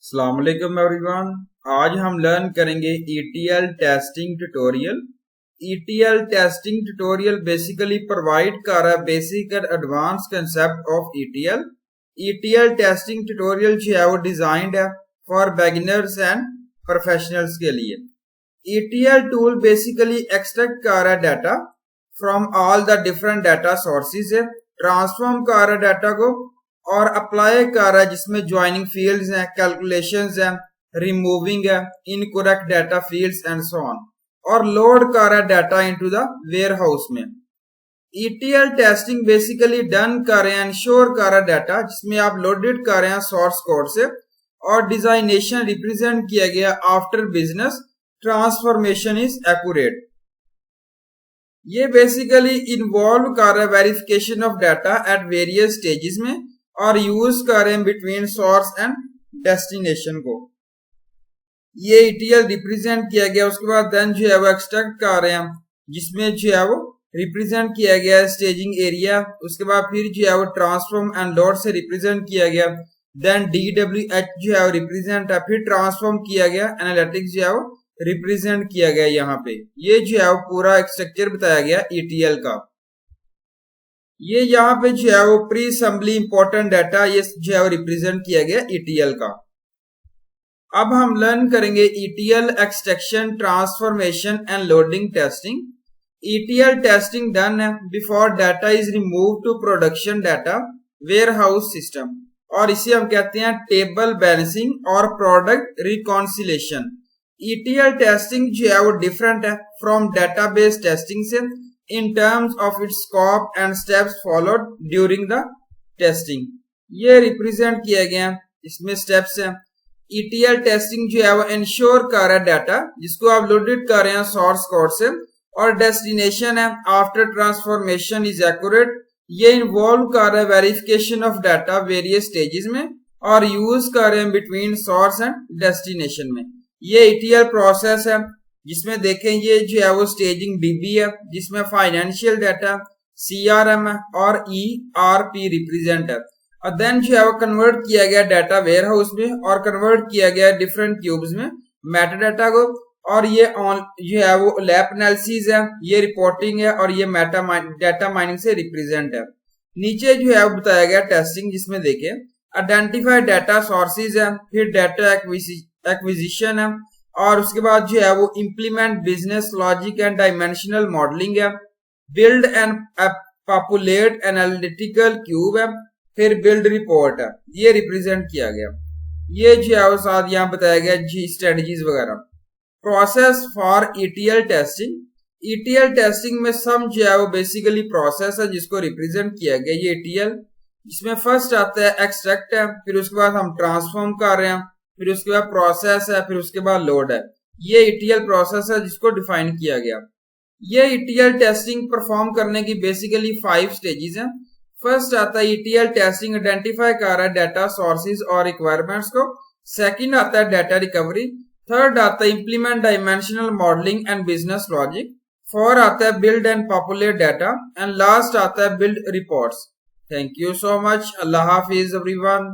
अस्सलाम वालेकुम एवरीवन। आज हम लर्न करेंगे ETL testing tutorial. ETL testing tutorial basically provide कर रहा है basic and advance concept of ETL। ETL testing tutorial जो है वो डिजाइंड है फॉर बिगिनर्स एंड प्रोफेशनल्स के लिए। ETL टूल बेसिकली एक्सट्रैक्ट कर रहा है data from all the different data sources है, ट्रांसफॉर्म कर रहा है डाटा को और अप्लाई कर रहा है जिसमें ज्वाइनिंग फील्ड्स हैं, कैलकुलेशंस हैं, रिमूविंग है, incorrect data fields and so on, और लोड कर रहा है data into the warehouse में। ETL टेस्टिंग बेसिकली डन कर रहे हैं, इंश्योर कर रहा है डाटा जिसमें आप लोडेड कर रहे हैं सोर्स कोड से, और डिजाइनेशन रिप्रेजेंट किया गया after business transformation is accurate. ये बेसिकली इन्वॉल्व कर रहा है verification of data at various stages में और यूज कर रहे हैं बिटवीन सोर्स एंड डेस्टिनेशन को। ये ETL रिप्रेजेंट किया गया। उसके बाद देन जो है वो एक्सट्रैक्ट कर रहे हैं जिसमें जो है वो रिप्रेजेंट किया गया है स्टेजिंग एरिया। उसके बाद फिर जो है वो ट्रांसफॉर्म एंड लोड से रिप्रेजेंट किया गया। देन DWH जो है वो रिप्रेजेंट है, फिर ट्रांसफॉर्म किया गया, एनालिटिक्स जो है वो रिप्रेजेंट किया गया। यहाँ पे ये जो है वो पूरा एक स्ट्रक्चर बताया गया ETL का। ये यहाँ पे जो है वो प्री असेंबली इंपॉर्टेंट डाटा ये जो है वो रिप्रेजेंट किया गया ETL का। अब हम लर्न करेंगे ETL extraction, transformation and loading testing. ETL testing done है before data is remove to production data warehouse system, और इसे हम कहते हैं टेबल बैलेंसिंग और प्रोडक्ट रिकॉन्सिलेशन। ETL टेस्टिंग जो है वो डिफरेंट है फ्रॉम डेटाबेस टेस्टिंग से in terms of its scope and steps followed during the testing। ये रिप्रेजेंट किया गया, इसमें स्टेप्स हैं। ETL टेस्टिंग जो है वो इंश्योर कर रहा है डाटा जिसको आप लोडेड कर रहे हैं सोर्स कोड से, और डेस्टिनेशन है आफ्टर ट्रांसफॉर्मेशन इज एक्यूरेट। ये इन्वॉल्व कर रहा है verification of data various stages में और यूज कर रहे हैं बिटवीन सोर्स एंड डेस्टिनेशन में। ये ETL प्रोसेस है जिसमें देखें ये जो है वो स्टेजिंग DB है जिसमें फाइनेंशियल डाटा, CRM है और ERP रिप्रेजेंट है, और देन जो है वो कन्वर्ट किया गया डाटा वेयर हाउस में और कन्वर्ट किया गया डिफरेंट क्यूब्स में मेटा डाटा को, और ये जो है वो लैब एनालिसिस है, ये रिपोर्टिंग है, और ये डाटा माइनिंग से रिप्रेजेंट है। नीचे जो है वो बताया गया टेस्टिंग जिसमें देखें आइडेंटिफाई डाटा सोर्सेज है, फिर डाटा एक्विजिशन है, और उसके बाद जो है वो implement business logic and dimensional modelling है, build and populate analytical cube है, फिर बिल्ड रिपोर्ट है। ये रिप्रेजेंट किया गया। ये जो है वो साथ यहाँ बताया गया जी स्ट्रेटजीज वगैरह। Process for ETL testing. ETL testing में सम जो है वो बेसिकली प्रोसेस है जिसको रिप्रेजेंट किया गया ये ETL, जिसमें फर्स्ट आता है एक्सट्रैक्ट है, फिर उसके बाद हम ट्रांसफॉर्म कर रहे हैं, फिर उसके बाद प्रोसेस है, फिर उसके बाद लोड है। ये ETL प्रोसेस है जिसको डिफाइन किया गया। ये ETL टेस्टिंग परफॉर्म करने की बेसिकली 5 स्टेजेस हैं। फर्स्ट आता है ETL टेस्टिंग आइडेंटिफाई कर रहा है डाटा सोर्सेज और रिक्वायरमेंट्स को। सेकंड आता है डाटा रिकवरी। थर्ड आता है implement dimensional modelling and business logic. Four आता है build and populate data, and last आता है build reports. Thank you so much. Allah Hafiz everyone.